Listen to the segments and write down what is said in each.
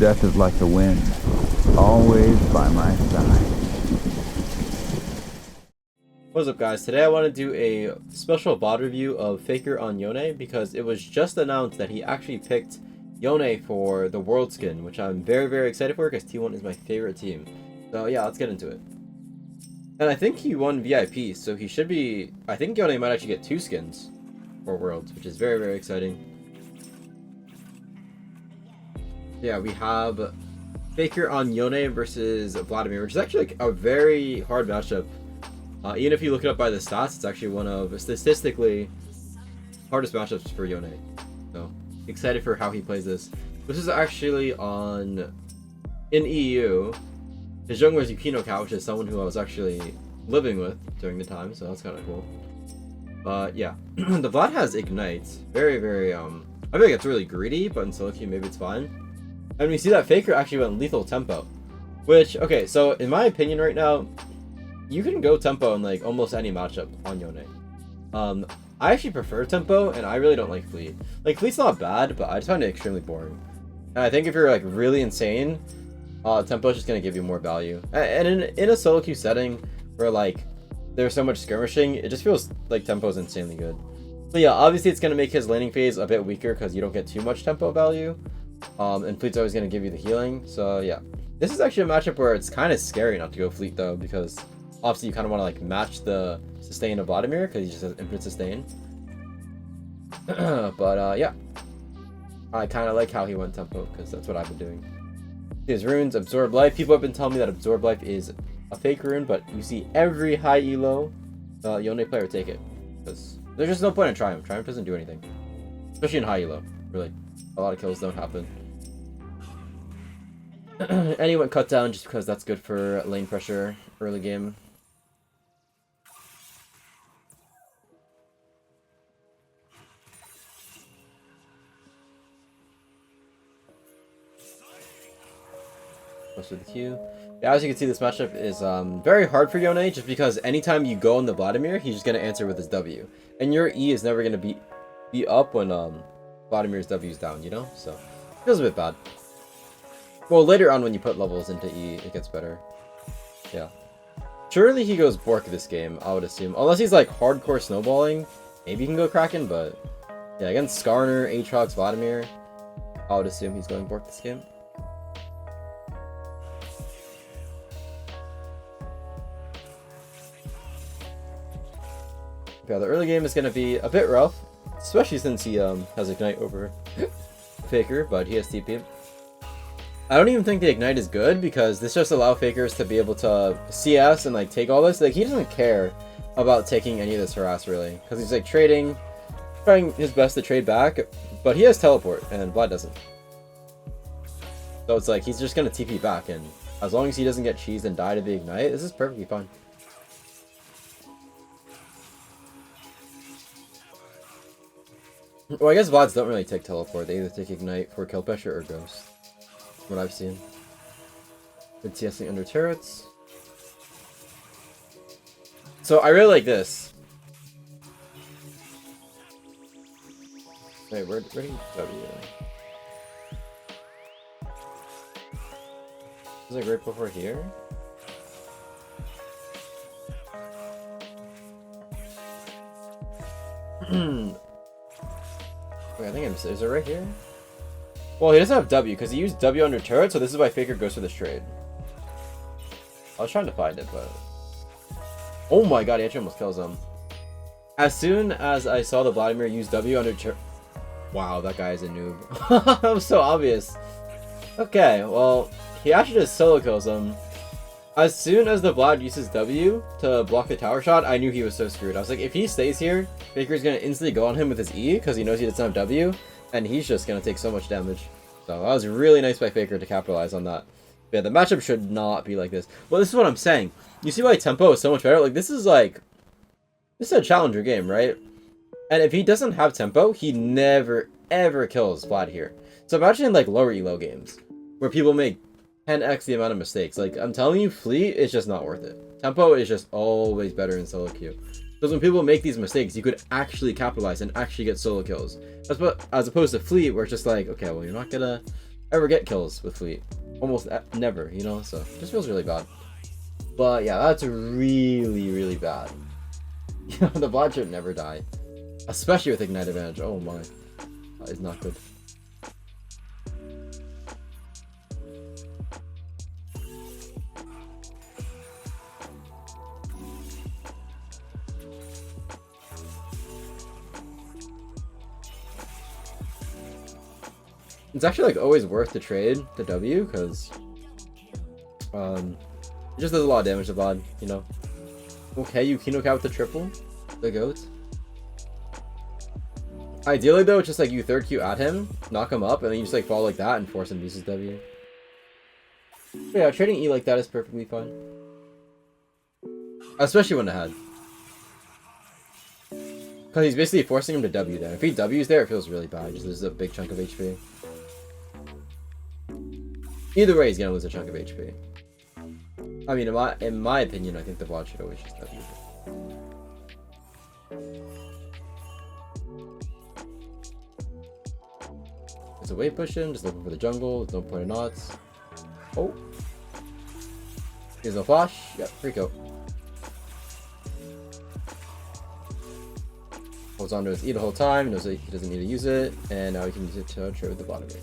death is like the wind, always by my side. What's up, guys? Today I want to do a special VOD review of Faker on Yone because it was just announced that he actually picked Yone for the world skin, which I'm very excited for because T1 is my favorite team. So yeah, let's get into it. And I think he won VIP, so he should be... I think Yone might actually get 2 skins for worlds, which is very exciting. Yeah, we have Faker on Yone versus Vladimir, which is actually like a very hard matchup. Even if you look it up by the stats, it's actually one of statistically hardest matchups for Yone. So excited for how he plays this. This is actually in EU. Pzzzang was Yukino Cat, which is someone who I was actually living with during the time, so that's kind of cool. But yeah, the Vlad has Ignite. Very I feel like it's really greedy, but in solo queue maybe it's fine. And we see that Faker actually went lethal tempo, which, okay, so in my opinion right now, you can go tempo in like almost any matchup on Yone. I actually prefer tempo, and I really don't like fleet. Like, fleet's not bad, but I just find it extremely boring. And I think if you're like really insane, tempo is just gonna give you more value. And in a solo queue setting where like there's so much skirmishing, it just feels like tempo is insanely good. But yeah, obviously it's gonna make his laning phase a bit weaker because you don't get too much tempo value. And fleet's always gonna give you the healing. So yeah, this is actually a matchup where it's kind of scary not to go fleet though, because obviously you kind of want to like match the sustain of Vladimir because he just has infinite sustain. But yeah, I kind of like how he went tempo because that's what I've been doing. His runes, Absorb Life. People have been telling me that Absorb Life is a fake rune, but you see every high elo Yone player take it because there's just no point in Triumph. Triumph doesn't do anything, especially in high elo. Really, a lot of kills don't happen. And he went cut down just because that's good for lane pressure early game. Most of the queue. Yeah, as you can see, this matchup is very hard for Yone, just because anytime you go on the Vladimir, he's just gonna answer with his W, and your E is never gonna be up when Vladimir's W is down, you know. So it feels a bit bad. Well, later on when you put levels into E, it gets better. Yeah. Surely he goes Bork this game, I would assume, unless he's like hardcore snowballing. Maybe he can go Kraken, but yeah, against Skarner, Aatrox, Vladimir, I would assume he's going Bork this game. Yeah, the early game is going to be a bit rough, especially since he has Ignite over Faker, but he has TP. I don't even think the Ignite is good because this just allows Fakers to be able to CS and like take all this. Like, he doesn't care about taking any of this harass really, because he's like trying his best to trade back, but he has teleport and Vlad doesn't. So it's like he's just going to TP back, and as long as he doesn't get cheesed and die to the Ignite, this is perfectly fine. Well, I guess Vlads don't really take teleport. They either take Ignite for kill pressure or Ghost. What I've seen. Good TSing under turrets. So I really like this. Wait, where did he W? Is it right before here? Wait, I think is it right here? Well, he doesn't have W because he used W under turret, so this is why Faker goes for this trade. I was trying to find it, but... Oh my god, he actually almost kills him. As soon as I saw the Vladimir use W under turret... Wow, that guy is a noob. That was so obvious. Okay, well, he actually just solo kills him. As soon as the Vlad uses W to block the tower shot, I knew he was so screwed. I was like, if he stays here, Faker's going to instantly go on him with his E because he knows he doesn't have W, and he's just going to take so much damage. So that was really nice by Faker to capitalize on that. But yeah, the matchup should not be like this. Well, this is what I'm saying. You see why tempo is so much better? Like, this is a challenger game, right? And if he doesn't have tempo, he never, ever kills Vlad here. So imagine in, like, lower elo games where people make 10x the amount of mistakes. Like, I'm telling you, fleet is just not worth it. Tempo is just always better in solo queue. Because when people make these mistakes, you could actually capitalize and actually get solo kills. As opposed to fleet, where it's just like, okay, well, you're not gonna ever get kills with fleet. Almost never, you know, so it just feels really bad. But yeah, that's really, really bad. You know, the Vlad should never die. Especially with Ignite advantage. Oh my. That is not good. It's actually like always worth to trade the W because it just does a lot of damage to Vlad, you know. Okay, you Kinook out with the triple, the goat. Ideally though, it's just like you third Q at him, knock him up, and then you just like fall like that and force him to use his W. But yeah, trading E like that is perfectly fine. Especially when ahead. Because he's basically forcing him to W there. If he W's there, it feels really bad. He just loses a big chunk of HP. Either way, he's gonna lose a chunk of HP. I mean, in my opinion, I think the Vlad should always just W. It's a wave push him, just looking for the jungle. There's no point in knots. Oh. Here's no flash. Yep, freak out. Holds on to his E the whole time, knows that he doesn't need to use it, and now he can use it to trade with the bottom wave.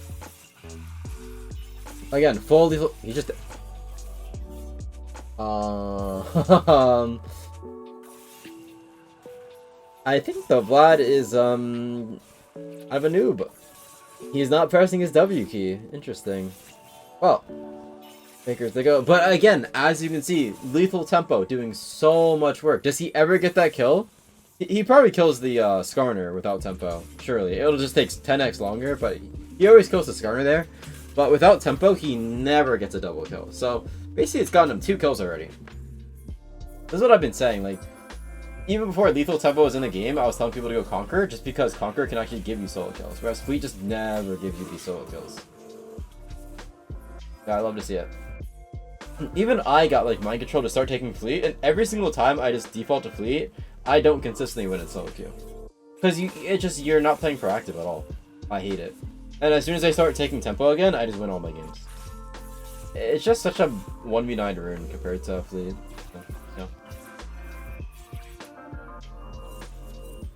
Again, full lethal. He just. I think the Vlad is kind of a noob. He's not pressing his W key. Interesting. Well, Fakers they go. But again, as you can see, lethal tempo doing so much work. Does he ever get that kill? He probably kills the Skarner without tempo. Surely it'll just take 10x longer, but he always kills the Skarner there. But without tempo, he never gets a double kill. So basically, it's gotten him 2 kills already. This is what I've been saying. Like, even before lethal tempo was in the game, I was telling people to go Conquer, just because Conquer can actually give you solo kills, whereas Fleet just never gives you these solo kills. Yeah, I love to see it. Even I got like mind control to start taking Fleet, and every single time I just default to Fleet, I don't consistently win at solo queue. Because you're not playing proactive at all. I hate it. And as soon as I start taking tempo again, I just win all my games. It's just such a 1v9 rune compared to Fleet. So, yeah.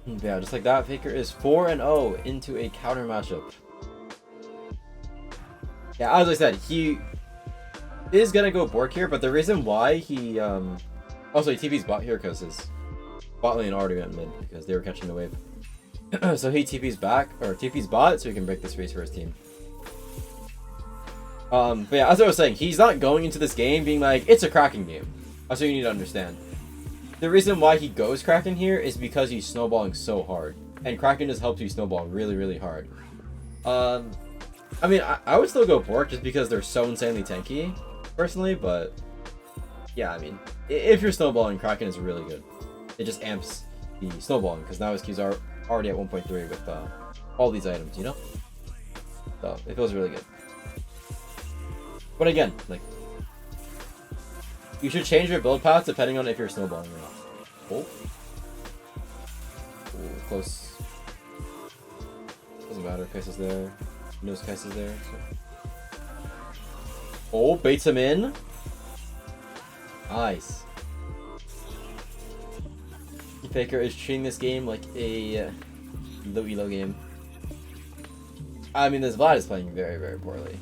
Yeah, just like that, Faker is 4-0 into a counter matchup. Yeah, as I said, he is gonna go Bork here, but the reason why he also he TP's bot here because his bot lane already went mid because they were catching the wave. So he TP's back, or TP's bot, so he can break this race for his team. But yeah, as I was saying, he's not going into this game being like, it's a Kraken game. That's what you need to understand. The reason why he goes Kraken here is because he's snowballing so hard. And Kraken just helps you snowball really, really hard. I mean, I would still go Bork just because they're so insanely tanky, personally, but yeah, I mean, if you're snowballing, Kraken is really good. It just amps the snowballing, because now his Qs are already at 1.3 with all these items, you know? So, it feels really good. But again, like, you should change your build path depending on if you're snowballing or not. Oh. Ooh, close. Doesn't matter, Kai'Sa's there. He knows Kai'Sa's there, so. Oh, baits him in. Nice. Faker is treating this game like a low elo game. I mean, this Vlad is playing very, very poorly.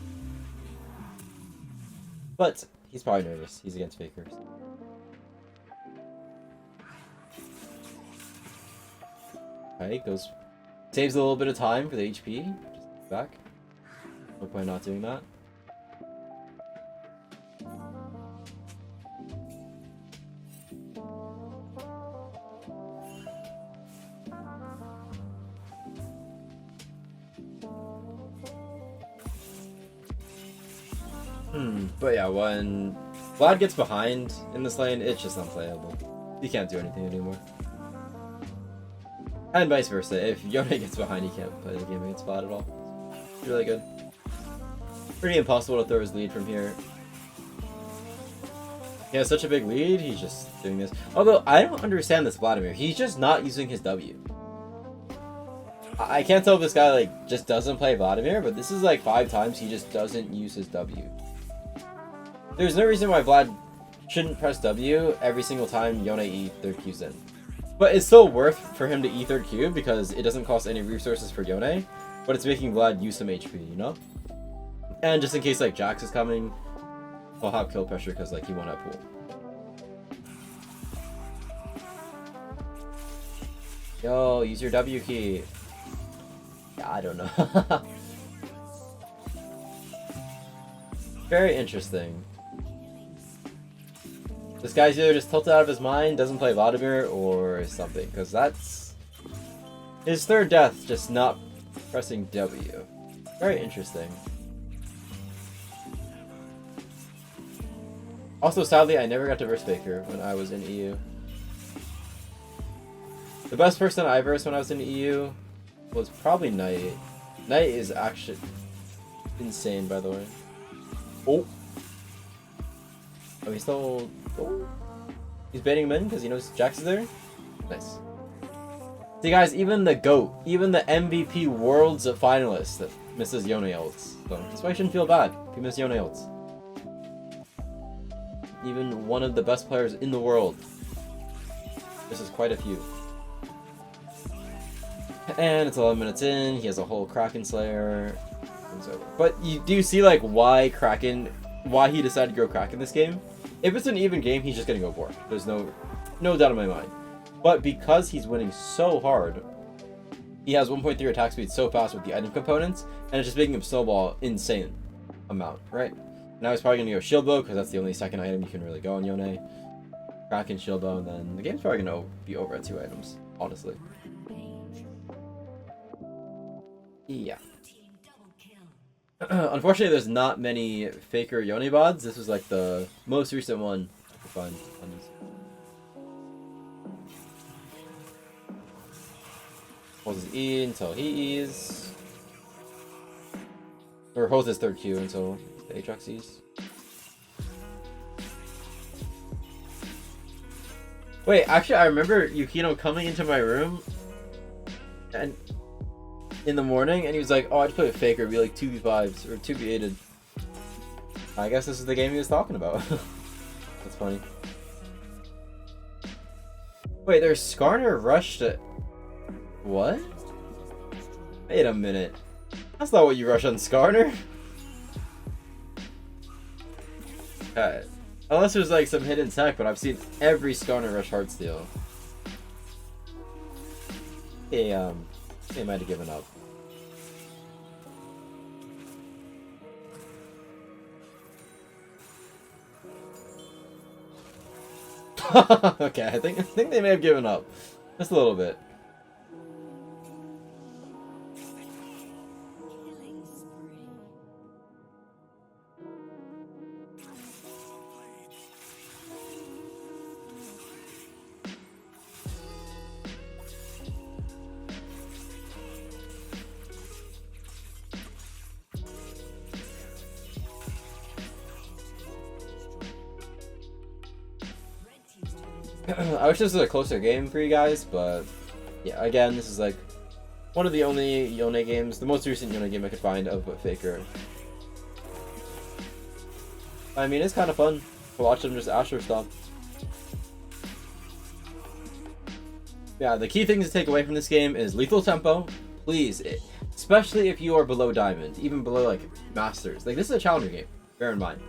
But he's probably nervous. He's against Fakers. Okay, goes. Saves a little bit of time for the HP. Just back. No point not doing that. But yeah, when Vlad gets behind in this lane, it's just unplayable. He can't do anything anymore. And vice versa. If Yone gets behind, he can't play the game against Vlad at all. It's really good. Pretty impossible to throw his lead from here. He has such a big lead, he's just doing this. Although, I don't understand this Vladimir. He's just not using his W. I can't tell if this guy like just doesn't play Vladimir, but this is like 5 times he just doesn't use his W. There's no reason why Vlad shouldn't press W every single time Yone E third Q's in. But it's still worth for him to E third Q because it doesn't cost any resources for Yone, but it's making Vlad use some HP, you know? And just in case like Jax is coming, he'll have kill pressure because like he won't have pool. Yo, use your W key. Yeah, I don't know. Very interesting. This guy's either just tilted out of his mind, doesn't play Vladimir, or something, because that's his third death, just not pressing W. Very interesting. Also, sadly, I never got to verse Faker when I was in EU. The best person I versed when I was in EU was probably Knight. Knight is actually insane, by the way. Oh! Oh, he's still... Oh. He's baiting him in because he knows Jax is there? Nice. See guys, even the GOAT, even the MVP Worlds finalist that misses Yone ults. So that's why you shouldn't feel bad if you miss Yone ults. Even one of the best players in the world. This is quite a few. And it's 11 minutes in, he has a whole Kraken Slayer. But you do see like why he decided to go Kraken this game. If it's an even game, he's just gonna go Bork. There's no doubt in my mind. But because he's winning so hard, he has 1.3 attack speed so fast with the item components, and it's just making him snowball insane amount, right? Now he's probably gonna go shield bow because that's the only second item you can really go on Yone. Kraken, shield bow, and then the game's probably gonna be over at 2 items, honestly. Yeah. Unfortunately, there's not many Faker Yone VODs. This was like the most recent one I could find on this. Holds his E until he E's. Or holds his third Q until the Aatrox E's. Wait, actually, I remember Yukino coming into my room and in the morning, and he was like, "Oh, I'd play with Faker, be like 2v5s or 2v8'd." I guess this is the game he was talking about. That's funny. Wait, there's Skarner rushed it. What? Wait a minute. That's not what you rush on Skarner. Okay. Unless there's like some hidden tech, but I've seen every Skarner rush Heartsteel. They might have given up. Okay, I think they may have given up. Just a little bit. I wish this was a closer game for you guys, but yeah, again, this is like one of the only Yone games, the most recent Yone game I could find of Faker. I mean, it's kind of fun to watch them just Asher stuff. Yeah, the key things to take away from this game is lethal tempo. Please, especially if you are below Diamond, even below like Masters. Like, this is a challenger game, bear in mind.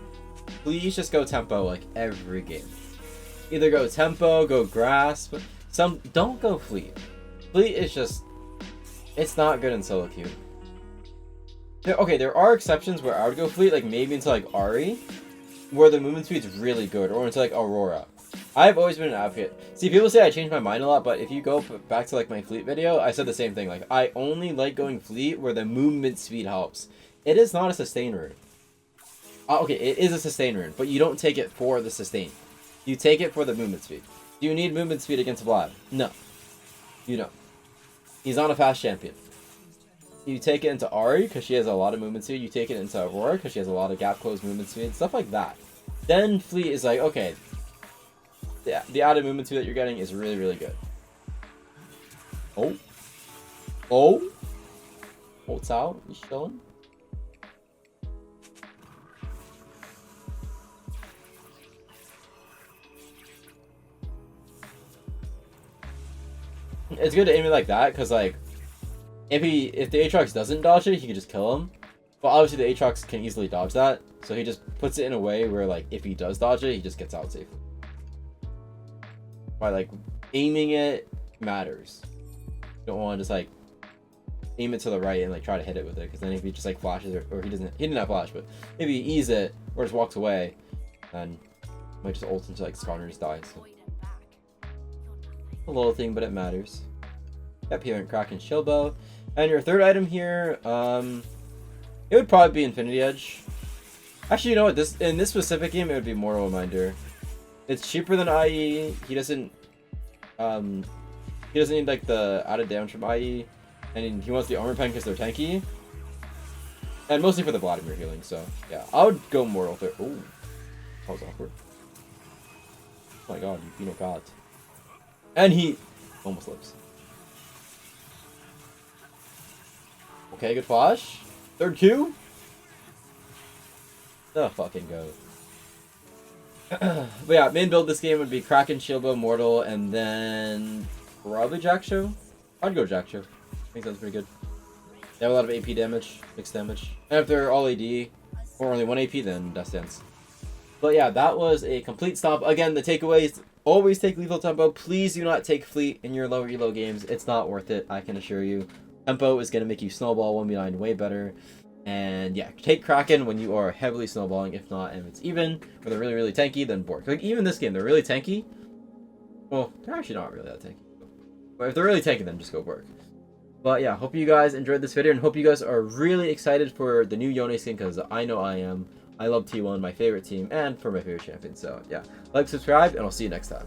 Please just go tempo like every game. Either go tempo, go grasp. Don't go fleet. Fleet is just, it's not good in solo queue. Okay, there are exceptions where I would go fleet, like maybe into like Ari, where the movement speed's really good, or into like Aurora. I've always been an advocate. See, people say I changed my mind a lot, but if you go back to like my fleet video, I said the same thing. Like, I only like going fleet where the movement speed helps. It is not a sustain rune. Okay, it is a sustain rune, but you don't take it for the sustain. You take it for the movement speed. Do you need movement speed against Vlad? No. You don't. He's not a fast champion. You take it into Ari, because she has a lot of movement speed. You take it into Aurora, because she has a lot of gap close movement speed. Stuff like that. Then Fleet is like, okay, yeah, the added movement speed that you're getting is really, really good. Oh. Oh. Holds out. He's chilling. It's good to aim it like that, because like if the Aatrox doesn't dodge it, he can just kill him. But obviously the Aatrox can easily dodge that, so he just puts it in a way where like if he does dodge it, he just gets out safely. By like aiming it matters. You don't want to just like aim it to the right and like try to hit it with it, because then if he just like flashes or he didn't have flash, but if he ease it or just walks away, then he might just ult into like Skarner's die. So. A little thing, but it matters. Yep, here in Kraken Shillbow. And your third item here, it would probably be Infinity Edge. Actually, you know what? In this specific game, it would be Mortal Reminder. It's cheaper than IE. He doesn't need like the added damage from IE, and he wants the armor pen because they're tanky, and mostly for the Vladimir healing. So yeah, I would go Mortal there. Oh, that was awkward. Oh my god, you know God. And he almost lives. Okay, good flash. Third Q. The fucking goat. But yeah, main build this game would be Kraken, Shillbow, Mortal, and then probably Jack Show. I'd go Jack Show. I think that's pretty good. They have a lot of AP damage, mixed damage. And if they're all AD, or only 1 AP, then Death Dance. But yeah, that was a complete stomp. Again, the takeaways: always take lethal tempo. Please do not take fleet in your low elo games. It's not worth it, I can assure you. Tempo is going to make you snowball 1v9 way better. And yeah, take Kraken when you are heavily snowballing. If not, and it's even, or they're really, really tanky, then Bork. Like, even this game, they're really tanky. Well, they're actually not really that tanky. But if they're really tanky, then just go Bork. But yeah, hope you guys enjoyed this video, and hope you guys are really excited for the new Yone skin, because I know I am. I love T1, my favorite team, and for my favorite champion. So yeah, like, subscribe, and I'll see you next time.